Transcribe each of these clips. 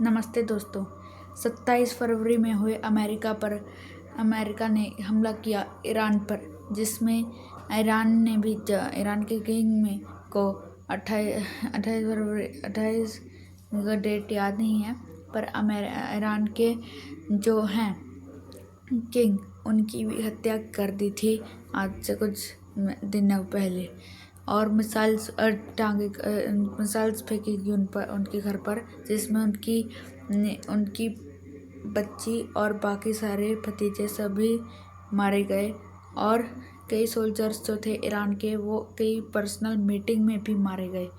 नमस्ते दोस्तों। 27 फरवरी में हुए अमेरिका ने हमला किया ईरान पर, जिसमें ईरान के किंग में को 28 फरवरी 28 का डेट याद नहीं है, पर ईरान के जो हैं किंग उनकी भी हत्या कर दी थी आज से कुछ दिनों पहले। और मिसाइल्स फेंकी गई उनके घर पर, जिसमें उनकी बच्ची और बाकी सारे भतीजे सभी मारे गए। और कई सोल्जर्स जो थे ईरान के, वो कई पर्सनल मीटिंग में भी मारे गए।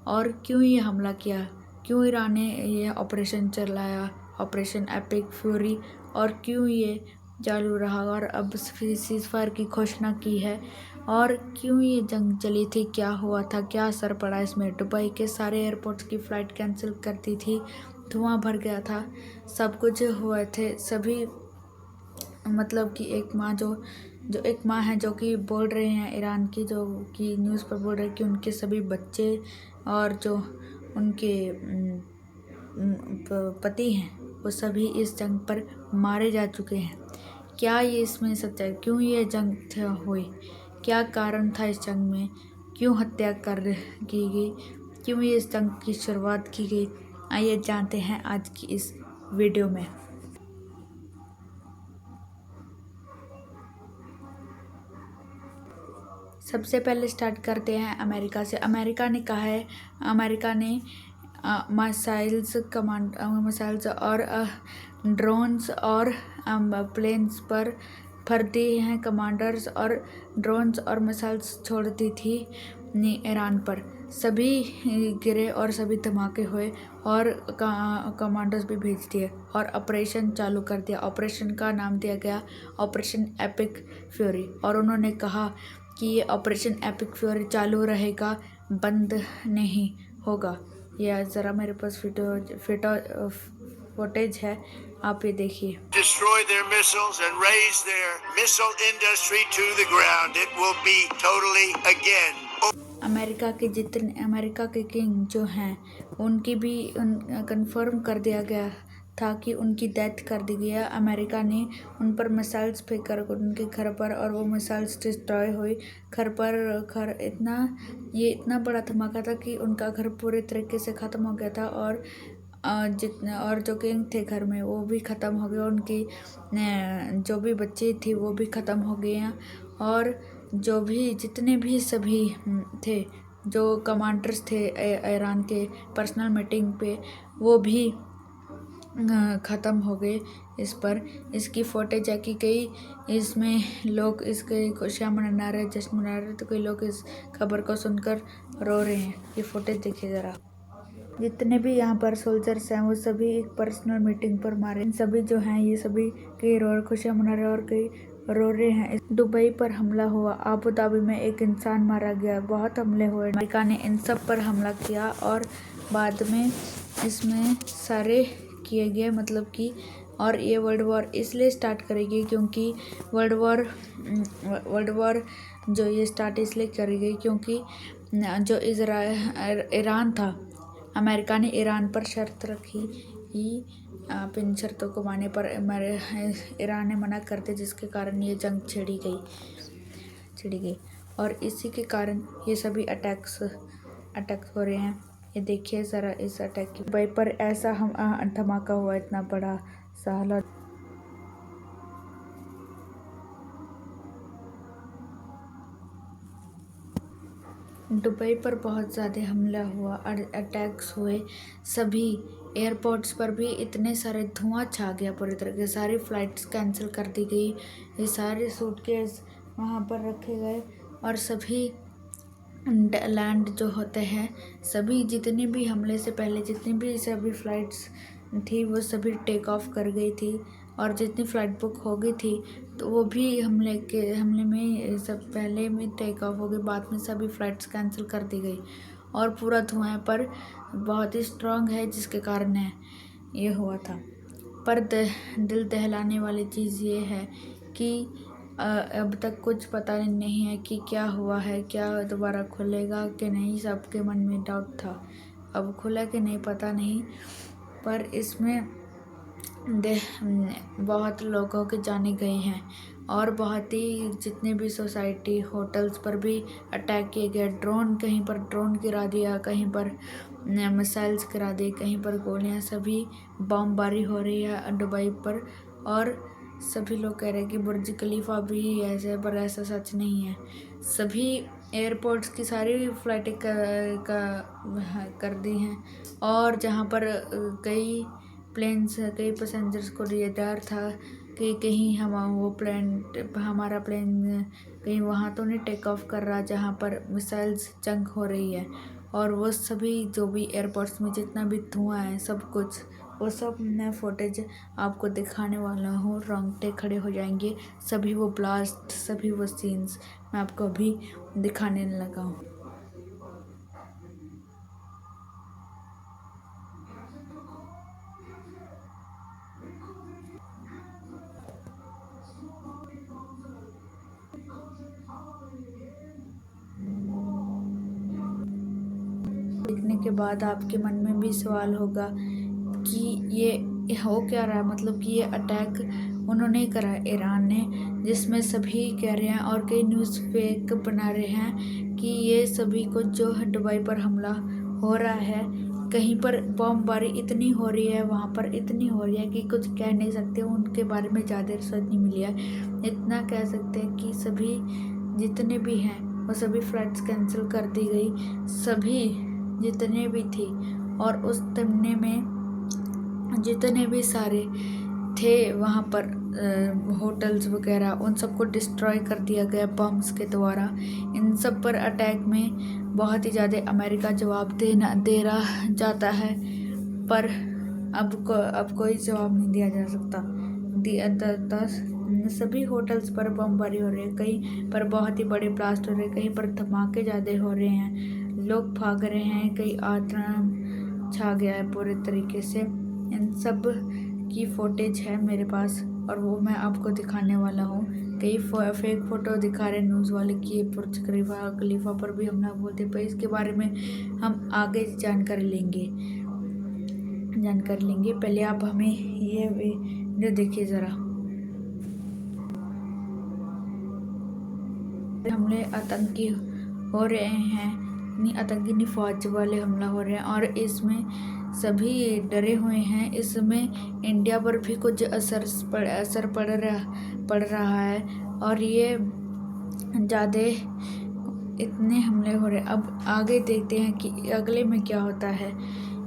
और क्यों ये हमला किया, क्यों ईरान ने ये ऑपरेशन चलाया, ऑपरेशन एपिक फ्यूरी, और क्यों ये चालू रहा और अब सीज़फायर की घोषणा की है, और क्यों ये जंग चली थी, क्या हुआ था, क्या असर पड़ा इसमें। दुबई के सारे एयरपोर्ट्स की फ़्लाइट कैंसिल कर दी थी, धुआं भर गया था, सब कुछ हुए थे सभी। मतलब कि एक माँ है जो कि बोल रहे हैं ईरान की, जो कि न्यूज़ पर बोल रहे हैं कि उनके सभी बच्चे और जो उनके पति हैं वो सभी इस जंग पर मारे जा चुके हैं। क्या ये इसमें सच्चाई, क्यों ये जंग हुई, क्या कारण था इस जंग में, क्यों हत्या की गई, क्यों ये इस जंग की शुरुआत की गई, आइए जानते हैं आज की इस वीडियो में। सबसे पहले स्टार्ट करते हैं अमेरिका से। अमेरिका ने कहा है, अमेरिका ने मिसाइल्स और ड्रोन्स और प्लेन्स पर भर दिए हैं कमांडर्स, और ड्रोन्स और मिसाइल्स छोड़ दी थी ईरान पर। सभी गिरे और सभी धमाके हुए, और कमांडर्स भी भेज दिए और ऑपरेशन चालू कर दिया। ऑपरेशन का नाम दिया गया ऑपरेशन एपिक फ्यूरी, और उन्होंने कहा कि ये ऑपरेशन एपिक फ्यूरी चालू रहेगा, बंद नहीं होगा। यह ज़रा मेरे पास फुटेज है, आप ये देखिए। Destroy their missiles and raise their missile industry to the ground. It will be totally again. America के किंग जो हैं उनकी भी कंफर्म कर दिया गया था कि उनकी डेथ कर दी गई है। अमेरिका ने उन पर मिसाइल्स फेंक कर उनके घर पर, और वो मिसाइल्स डिस्ट्रॉय हुई इतना बड़ा धमाका था कि उनका घर पूरे तरीके से ख़त्म हो गया था। और जो किंग थे घर में वो भी ख़त्म हो गए, उनकी जो भी बच्चे थी वो भी ख़त्म हो गए हैं। और जो भी जितने भी सभी थे, जो कमांडर्स थे ईरान के पर्सनल मीटिंग पे, वो भी ख़त्म हो गए। इसकी फुटेज है कि कई इसमें लोग इसके खुशियाँ मना रहे, जश्न मना रहे, तो कई लोग इस खबर को सुनकर रो रहे हैं। ये फुटेज देखिए ज़रा। जितने भी यहाँ पर सोल्जर्स हैं वो सभी एक पर्सनल मीटिंग पर मारे। सभी जो हैं ये सभी कई खुशियाँ मना रहे और कई रो रहे हैं। दुबई पर हमला हुआ, अबू धाबी में एक इंसान मारा गया, बहुत हमले हुए। अमेरिका ने इन सब पर हमला किया और बाद में इसमें सारे किए गए, मतलब कि। और ये वर्ल्ड वॉर इसलिए स्टार्ट करेगी क्योंकि वर्ल्ड वॉर जो ये स्टार्ट इसलिए करी गई क्योंकि जो ईरान था, अमेरिका ने ईरान पर शर्त रखी कि आप इन शर्तों को मानने पर ईरान ने मना कर दिया, जिसके कारण ये जंग छिड़ी गई। और इसी के कारण ये सभी अटैक्स हो रहे हैं। ये देखिए ज़रा इस अटैक की। दुबई पर ऐसा धमाका हुआ, इतना बड़ा सा हालात। दुबई पर बहुत ज़्यादा हमला हुआ, अटैक्स हुए, सभी एयरपोर्ट्स पर भी इतने सारे धुआं छा गया पूरी तरह से, सारी फ़्लाइट्स कैंसिल कर दी गई, ये सारे सूटकेस वहाँ पर रखे गए, और सभी लैंड जो होते हैं, सभी जितने भी हमले से पहले जितनी भी सभी फ़्लाइट्स थी वो सभी टेक ऑफ कर गई थी। और जितनी फ़्लाइट बुक हो गई थी तो वो भी हमले में सब पहले में टेक ऑफ हो गई, बाद में सभी फ़्लाइट्स कैंसिल कर दी गई। और पूरा धुआं पर बहुत ही स्ट्रॉन्ग है, जिसके कारण ये हुआ था। पर दिल दहलाने वाली चीज़ ये है कि अब तक कुछ पता नहीं है कि क्या हुआ है, क्या दोबारा खुलेगा कि नहीं। सबके मन में डाउट था, अब खुला कि नहीं पता नहीं। पर इसमें बहुत लोगों के जाने गए हैं और बहुत ही जितने भी सोसाइटी होटल्स पर भी अटैक किए गए। ड्रोन कहीं पर ड्रोन गिरा दिया, कहीं पर मिसाइल्स गिरा दी, कहीं पर गोलियां, सभी बमबारी हो रही है दुबई पर। और सभी लोग कह रहे हैं कि बुर्ज खलीफा भी ऐसे, पर ऐसा सच नहीं है। सभी एयरपोर्ट्स की सारी फ्लाइटें कर दी हैं और जहाँ पर कई पैसेंजर्स को ये डर था कि कहीं हमारा प्लेन कहीं वहाँ तो नहीं टेक ऑफ कर रहा जहाँ पर मिसाइल्स जंग हो रही है। और वो सभी जो भी एयरपोर्ट्स में जितना भी धुआं है, सब कुछ, वो सब मैं फुटेज आपको दिखाने वाला हूँ। रोंगटे खड़े हो जाएंगे। सभी वो ब्लास्ट, सभी वो सीन्स मैं आपको अभी दिखाने लगा हूँ। देखने के बाद आपके मन में भी सवाल होगा कि ये हो क्या रहा है, मतलब कि ये अटैक उन्होंने करा ईरान ने, जिसमें सभी कह रहे हैं और कई न्यूज़ फेक बना रहे हैं कि ये सभी को जो दुबई पर हमला हो रहा है, कहीं पर बमबारी इतनी हो रही है, वहाँ पर इतनी हो रही है कि कुछ कह नहीं सकते। उनके बारे में ज़्यादा रिसर्च नहीं मिली है। इतना कह सकते हैं कि सभी जितने भी हैं वो सभी फ्लाइट्स कैंसिल कर दी गई, सभी जितने भी थी। और उस तमने में जितने भी सारे थे वहाँ पर होटल्स वगैरह, उन सबको डिस्ट्रॉय कर दिया गया बम्स के द्वारा। इन सब पर अटैक में बहुत ही ज़्यादा अमेरिका जवाब दे रहा जाता है, पर अब कोई जवाब नहीं दिया जा सकता। सभी होटल्स पर बमबारी हो रही है, कहीं पर बहुत ही बड़े ब्लास्ट हो रहे हैं, कहीं पर धमाके ज़्यादा हो रहे हैं, लोग भाग रहे हैं, कई आतंक छा गया है पूरे तरीके से। इन सब की फुटेज है मेरे पास और वो मैं आपको दिखाने वाला हूँ। कई फेक फ़ोटो दिखा रहे न्यूज़ वाले कि ये बुर्ज खलीफा पर भी हमला बोलते, पर इसके बारे में हम आगे जानकारी लेंगे। पहले आप हमें ये वीडियो देखिए ज़रा। हमले आतंकी हो रहे हैं, आतंकी फौज वाले हमला हो रहे हैं और इसमें सभी डरे हुए हैं। इसमें इंडिया पर भी कुछ असर पड़ रहा है और ये ज़्यादा इतने हमले हो रहे हैं। अब आगे देखते हैं कि अगले में क्या होता है।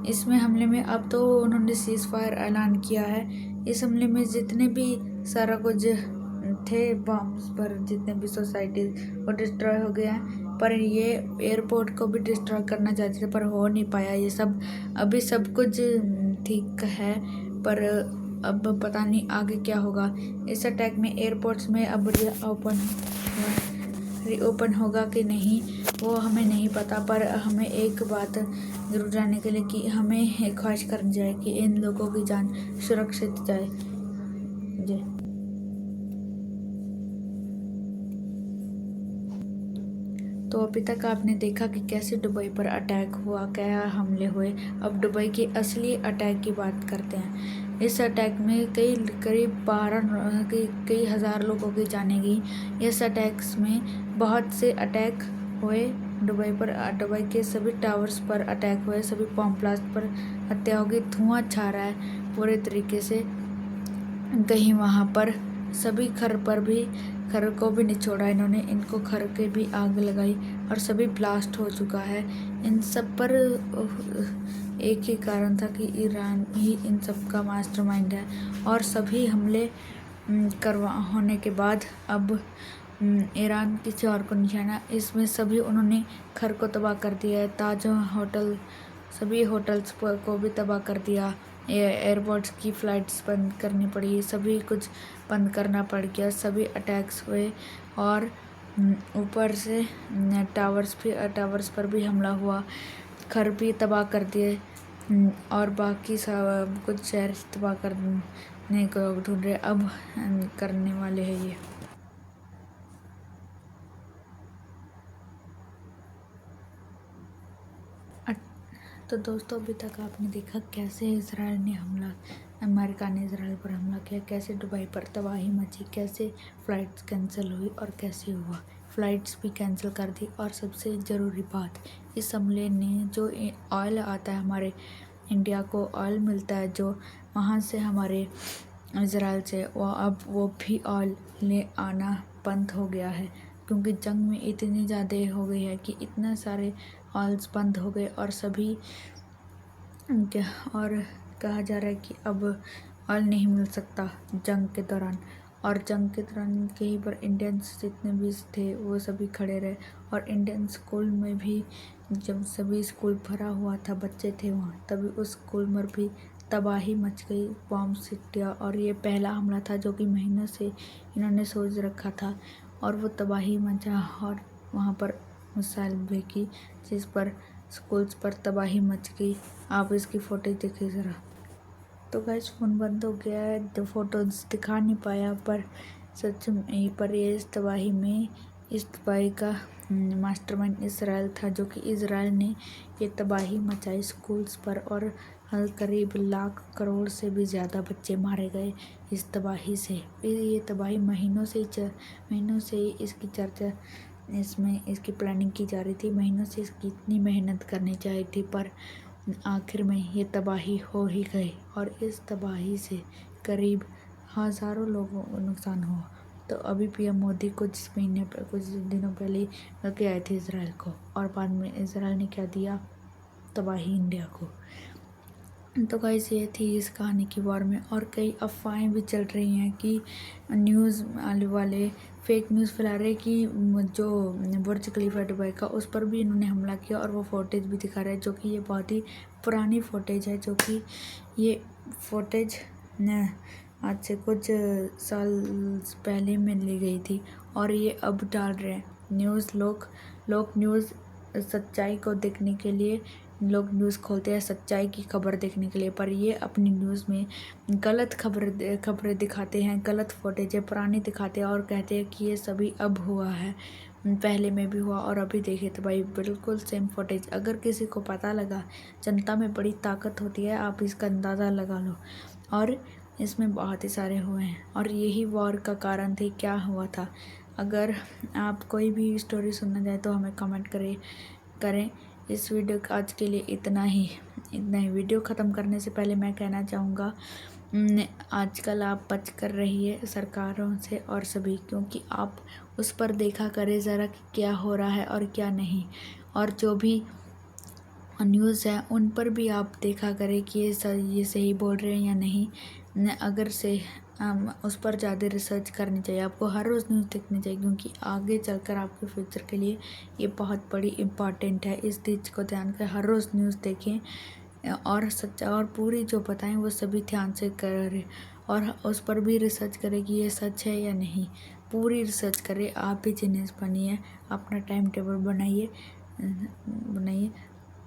इसमें हमले में अब तो उन्होंने सीज़ फायर ऐलान किया है। इस हमले में जितने भी सारा कुछ थे बॉम्ब्स पर, जितने भी सोसाइटी वो डिस्ट्रॉय हो गया, पर ये एयरपोर्ट को भी डिस्ट्रॉय करना चाहते थे पर हो नहीं पाया। ये सब अभी सब कुछ ठीक है, पर अब पता नहीं आगे क्या होगा। इस अटैक में एयरपोर्ट्स में अब रीओपन होगा कि नहीं वो हमें नहीं पता, पर हमें एक बात ज़रूर जानने के लिए कि हमें ख्वाहिश करनी जाए कि इन लोगों की जान सुरक्षित जाए। जी, तो अभी तक आपने देखा कि कैसे दुबई पर अटैक हुआ, क्या हमले हुए। अब दुबई की असली अटैक की बात करते हैं। इस अटैक में करीब 12 कई हज़ार लोगों की जानें गई। इस अटैक्स में बहुत से अटैक हुए दुबई पर। दुबई के सभी टावर्स पर अटैक हुए, सभी बम ब्लास्ट पर हत्या हो गई। धुआं छा रहा है पूरे तरीके से। कहीं वहाँ पर सभी घर को भी नहीं छोड़ा इन्होंने, इनको घर के भी आग लगाई और सभी ब्लास्ट हो चुका है। इन सब पर एक ही कारण था कि ईरान ही इन सब का मास्टरमाइंड है। और सभी हमले होने के बाद अब ईरान किसी और को निशाना, इसमें सभी उन्होंने घर को तबाह कर दिया है। ताज होटल, सभी होटल्स को भी तबाह कर दिया। एयरपोर्ट्स की फ़्लाइट्स बंद करनी पड़ी, सभी कुछ बंद करना पड़ गया। सभी अटैक्स हुए और ऊपर से टावर्स पर भी हमला हुआ, घर भी तबाह कर दिए और बाकी सब कुछ शहर तबाह करने को ढूंढ रहे, अब करने वाले हैं ये। तो दोस्तों अभी तक आपने देखा कैसे इजराइल ने हमला अमेरिका ने इजराइल पर हमला किया, कैसे दुबई पर तबाही मची, कैसे फ़्लाइट्स कैंसिल हुई और कैसे हुआ फ़्लाइट्स भी कैंसिल कर दी। और सबसे ज़रूरी बात, इस हमले ने जो ऑयल आता है हमारे इंडिया को ऑयल मिलता है जो वहाँ से हमारे इजराइल से, वो भी ऑयल ले आना बंद हो गया है, क्योंकि जंग में इतनी ज़्यादा हो गई है कि इतने सारे ऑयल्स बंद हो गए और और कहा जा रहा है कि अब ऑयल नहीं मिल सकता जंग के दौरान। और जंग के दौरान कहीं पर इंडियंस जितने भी थे वो सभी खड़े रहे। और इंडियन स्कूल में भी जब सभी स्कूल भरा हुआ था, बच्चे थे वहाँ, तभी उस स्कूल में भी तबाही मच गई, बॉम्ब सिटिया। और ये पहला हमला था जो कि महीनों से इन्होंने सोच रखा था, और वो तबाही मचा और वहाँ पर मिसाइल फेंकी जिस पर स्कूल्स पर तबाही मच गई। आप इसकी फुटेज देखिए ज़रा। तो गाइस फ़ोन बंद हो गया है तो फ़ोटोज़ दिखा नहीं पाया, पर सच में पर ये इस तबाही का मास्टरमाइंड इजराइल था, जो कि इजराइल ने ये तबाही मचाई स्कूल्स पर। और करीब लाख करोड़ से भी ज़्यादा बच्चे मारे गए इस तबाही से। ये तबाही महीनों से इसकी चर्चा इसकी प्लानिंग की जा रही थी, महीनों से इसकी इतनी मेहनत करनी चाहिए थी, पर आखिर में ये तबाही हो ही गई। और इस तबाही से करीब हज़ारों लोगों को नुकसान हुआ। तो अभी पीएम मोदी कुछ दिनों पहले लेके आए थे इजराइल को, और बाद में इजराइल ने क्या दिया, तबाही इंडिया को। तो गाइस ये थी इस कहानी की बारे में। और कई अफवाहें भी चल रही हैं कि न्यूज़ वाले फेक न्यूज़ फैला रहे कि जो बुर्ज खलीफा दुबई का, उस पर भी इन्होंने हमला किया, और वो फुटेज भी दिखा रहे हैं, जो कि ये बहुत ही पुरानी फुटेज है, जो कि ये फुटेज आज से कुछ साल पहले में ली गई थी, और ये अब डाल रहे हैं न्यूज़। लोग न्यूज़ सच्चाई को देखने के लिए लोग न्यूज़ खोलते हैं सच्चाई की खबर देखने के लिए, पर ये अपनी न्यूज़ में गलत खबरें दिखाते हैं, गलत फुटेज पुरानी दिखाते हैं, और कहते हैं कि ये सभी अब हुआ है, पहले में भी हुआ और अभी देखे। तो भाई बिल्कुल सेम फुटेज। अगर किसी को पता लगा, जनता में बड़ी ताकत होती है, आप इसका अंदाज़ा लगा लो। और इसमें बहुत ही सारे हुए हैं, और यही वॉर का कारण थे, क्या हुआ था। अगर आप कोई भी स्टोरी सुनना चाहें तो हमें कमेंट करें। इस वीडियो का आज के लिए इतना ही। वीडियो ख़त्म करने से पहले मैं कहना चाहूँगा, आजकल आप बच कर रहिए सरकारों से और सभी, क्योंकि आप उस पर देखा करें ज़रा कि क्या हो रहा है और क्या नहीं। और जो भी न्यूज़ है उन पर भी आप देखा करें कि ये सही बोल रहे हैं या नहीं। अगर से उस पर ज़्यादा रिसर्च करनी चाहिए, आपको हर रोज़ न्यूज़ देखनी चाहिए, क्योंकि आगे चलकर आपके फ्यूचर के लिए ये बहुत बड़ी इम्पॉर्टेंट है। इस चीज़ को ध्यान कर हर रोज़ न्यूज़ देखें, और सच्चा और पूरी जो बताएं वो सभी ध्यान से करें, और उस पर भी रिसर्च करें कि ये सच है या नहीं। पूरी रिसर्च करें, आप भी जीनियस बनिए, अपना टाइम टेबल बनाइए।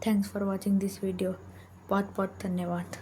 Thanks for watching this video. बहुत बहुत धन्यवाद।